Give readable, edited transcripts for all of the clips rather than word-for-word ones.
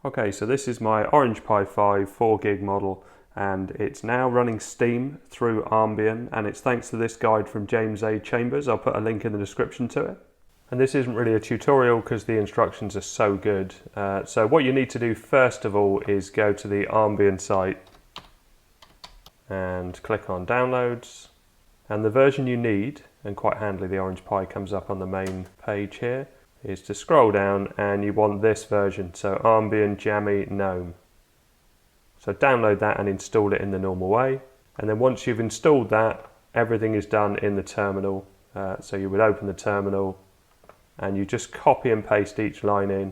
Okay, so this is my Orange Pi 5 4 gig model, and it's now running Steam through Armbian, and it's thanks to this guide from James A. Chambers. I'll put a link in the description to it. And this isn't really a tutorial because the instructions are so good. So what you need to do first of all is go to the Armbian site and click on Downloads. And the version you need, and quite handily the Orange Pi comes up on the main page here, is to scroll down and you want this version, so Armbian Jammy GNOME. So download that and install it in the normal way. And then once you've installed that, everything is done in the terminal. So you would open the terminal and you just copy and paste each line in.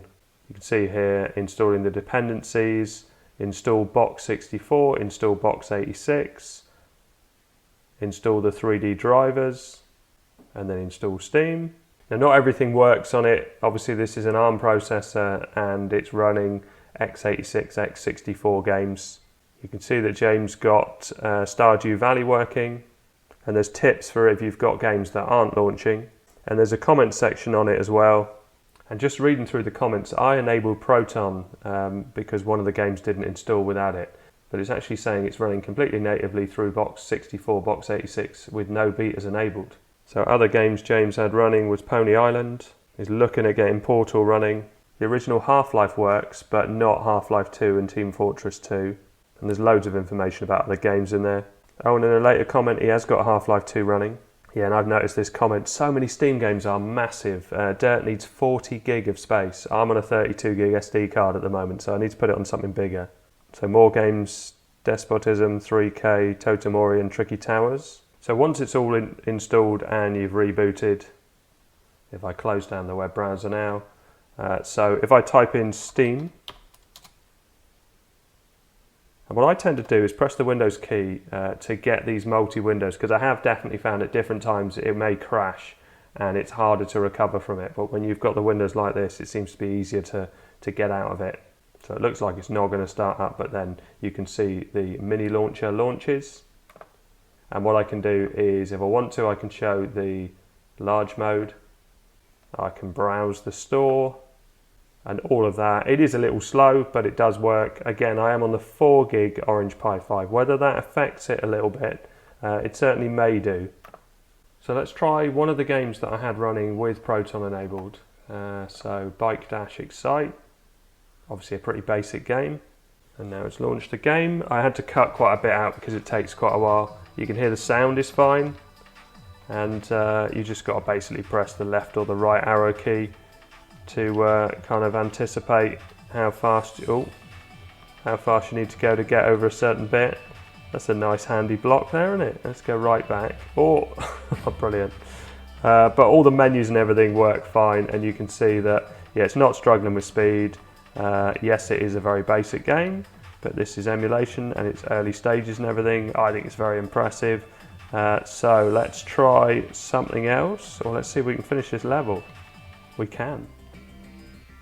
You can see here, installing the dependencies, install box64, install box86, install the 3D drivers, and then install Steam. Now not everything works on it. Obviously this is an ARM processor and it's running x86, x64 games. You can see that James got Stardew Valley working, and there's tips for if you've got games that aren't launching. And there's a comment section on it as well. And just reading through the comments, I enabled Proton because one of the games didn't install without it. But it's actually saying it's running completely natively through box64, box86 with no betas enabled. So other games James had running was Pony Island. He's looking at getting Portal running. The original Half-Life works, but not Half-Life 2 and Team Fortress 2. And there's loads of information about other games in there. Oh, and in a later comment, he has got Half-Life 2 running. Yeah, and I've noticed this comment, so many Steam games are massive. Dirt needs 40 gig of space. I'm on a 32 gig SD card at the moment, so I need to put it on something bigger. So more games, Despotism, 3K, Totemori and Tricky Towers. So once it's all installed and you've rebooted, if I close down the web browser now, so if I type in Steam, and what I tend to do is press the Windows key to get these multi-windows, because I have definitely found at different times it may crash and it's harder to recover from it. But when you've got the windows like this, it seems to be easier to get out of it. So it looks like it's not going to start up, but then you can see the mini launcher launches. And what I can do is, if I want to, I can show the large mode. I can browse the store and all of that. It is a little slow, but it does work. Again, I am on the 4 gig Orange Pi 5. Whether that affects it a little bit, it certainly may do. So let's try one of the games that I had running with Proton enabled. So Bike Dash Excite, obviously a pretty basic game. And now it's launched the game. I had to cut quite a bit out because it takes quite a while. You can hear the sound is fine. And you just got to basically press the left or the right arrow key to kind of anticipate how fast you need to go to get over a certain bit. That's a nice handy block there, isn't it? Let's go right back. Oh, brilliant. But all the menus and everything work fine, and you can see that, yeah, it's not struggling with speed. Yes, it is a very basic game, but this is emulation and it's early stages and everything. I think it's very impressive. So let's try something else, or let's see if we can finish this level. We can.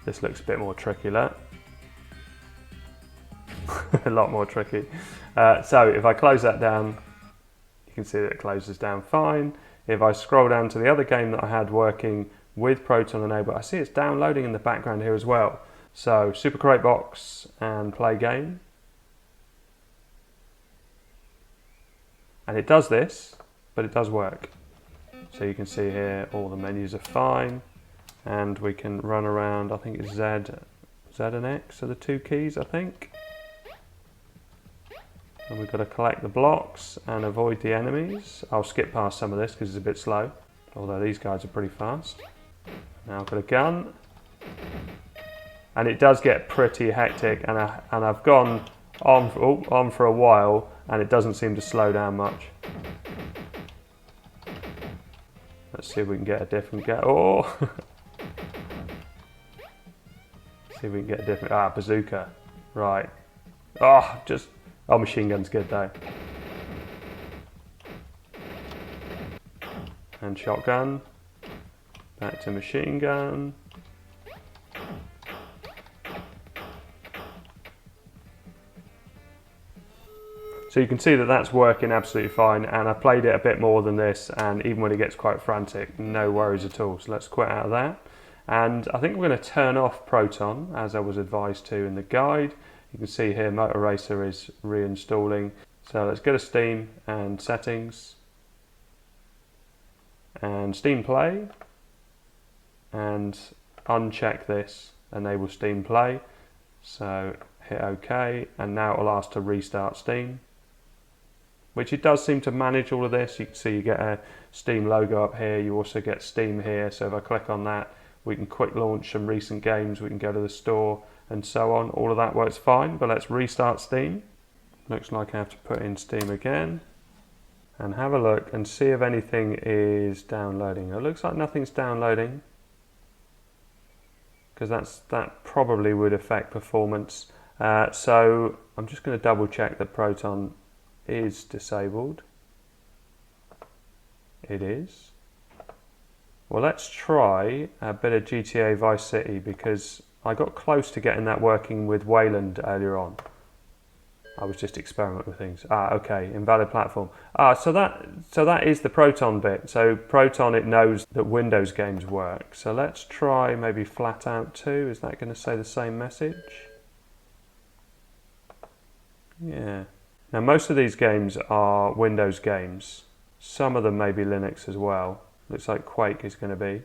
This looks a bit more tricky, look. A lot more tricky. So if I close that down, you can see that it closes down fine. If I scroll down to the other game that I had working with Proton enabled, I see it's downloading in the background here as well. So Super Crate Box and play game. And it does this, but it does work. So you can see here all the menus are fine. And we can run around, I think it's Z and X are the two keys, I think. And we've got to collect the blocks and avoid the enemies. I'll skip past some of this because it's a bit slow, although these guys are pretty fast. Now I've got a gun. And it does get pretty hectic, and I've gone on for a while and it doesn't seem to slow down much. Let's see if we can get a different oh! See if we can get a different, bazooka, right. Machine gun's good though. And shotgun, back to machine gun. So you can see that that's working absolutely fine, and I played it a bit more than this, and even when it gets quite frantic, no worries at all. So let's quit out of that. And I think we're going to turn off Proton, as I was advised to in the guide. You can see here Motor Racer is reinstalling. So let's go to Steam and Settings, and Steam Play, and uncheck this, enable Steam Play. So hit OK, and now it'll ask to restart Steam, which it does seem to manage all of this. You can see you get a Steam logo up here, you also get Steam here, so if I click on that, we can quick launch some recent games, we can go to the store and so on. All of that works fine, but let's restart Steam. Looks like I have to put in Steam again and have a look and see if anything is downloading. It looks like nothing's downloading, because that probably would affect performance. So I'm just going to double check that Proton is disabled. It is. Well, let's try a bit of GTA Vice City, because I got close to getting that working with Wayland earlier on. I was just experimenting with things. Okay, invalid platform. So that is the Proton bit. So Proton, it knows that Windows games work. So let's try maybe Flat Out 2. Is that going to say the same message? Yeah. Now most of these games are Windows games. Some of them may be Linux as well. Looks like Quake is going to be.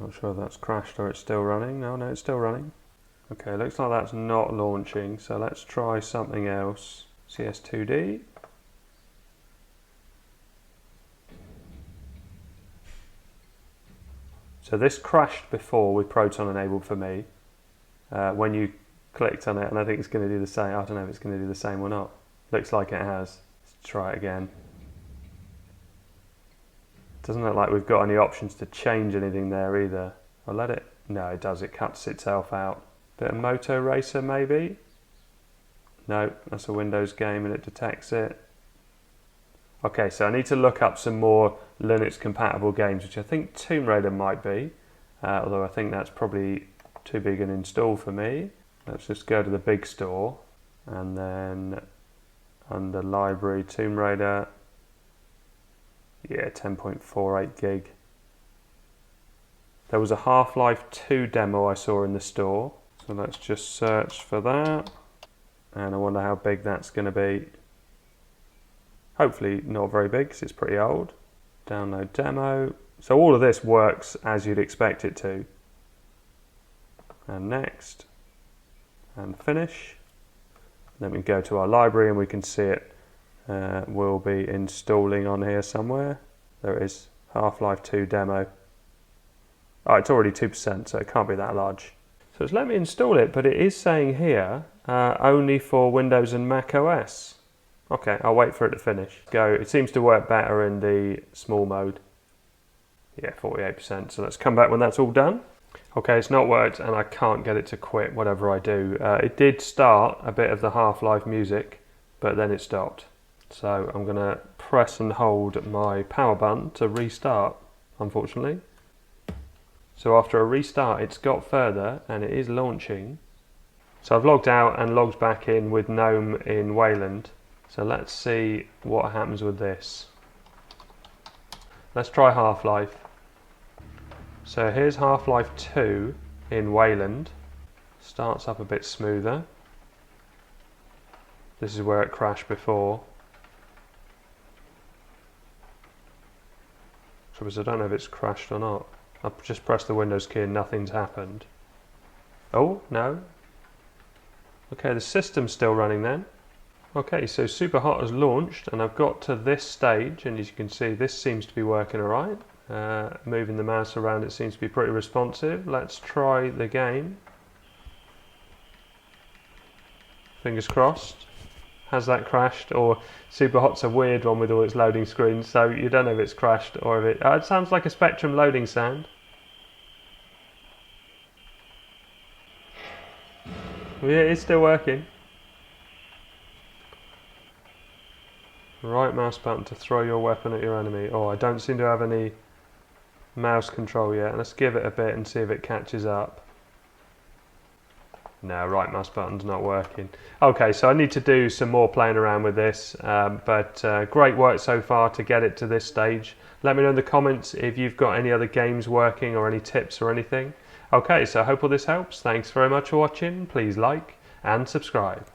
Not sure if that's crashed or it's still running. No, it's still running. Okay, looks like that's not launching, so let's try something else. CS2D. So this crashed before with Proton enabled for me when you clicked on it, and I think it's going to do the same. I don't know if it's going to do the same or not. Looks like it has. Let's try it again. Doesn't look like we've got any options to change anything there either. I'll let it. No, it does. It cuts itself out. Bit of Motor Racer maybe? No, that's a Windows game and it detects it. Okay, so I need to look up some more Linux compatible games, which I think Tomb Raider might be, although I think that's probably too big an install for me. Let's just go to the big store, and then under library, Tomb Raider, yeah, 10.48 gig. There was a Half-Life 2 demo I saw in the store, so let's just search for that, and I wonder how big that's going to be. Hopefully not very big, because it's pretty old. Download demo. So all of this works as you'd expect it to. And next, and finish. Then we go to our library and we can see it will be installing on here somewhere. There it is, Half-Life 2 demo. Oh, it's already 2%, so it can't be that large. So it's let me install it, but it is saying here only for Windows and Mac OS. Okay, I'll wait for it to finish. Go. It seems to work better in the small mode. Yeah, 48%. So let's come back when that's all done. Okay, it's not worked and I can't get it to quit whatever I do. It did start a bit of the Half-Life music, but then it stopped. So I'm going to press and hold my power button to restart, unfortunately. So after a restart, it's got further and it is launching. So I've logged out and logged back in with GNOME in Wayland. So let's see what happens with this. Let's try Half-Life. So here's Half-Life 2 in Wayland. Starts up a bit smoother. This is where it crashed before. So I don't know if it's crashed or not. I've just pressed the Windows key and nothing's happened. Oh, no. Okay, the system's still running then. Okay, so Superhot has launched and I've got to this stage, and as you can see this seems to be working alright. Moving the mouse around, it seems to be pretty responsive. Let's try the game. Fingers crossed. Has that crashed? Or Superhot's a weird one with all its loading screens, so you don't know if it's crashed or if it... it sounds like a Spectrum loading sound. Yeah, it's still working. Right mouse button to throw your weapon at your enemy. Oh, I don't seem to have any mouse control yet. Let's give it a bit and see if it catches up. No, right mouse button's not working. Okay, so I need to do some more playing around with this, but great work so far to get it to this stage. Let me know in the comments if you've got any other games working or any tips or anything. Okay, so I hope all this helps. Thanks very much for watching. Please like and subscribe.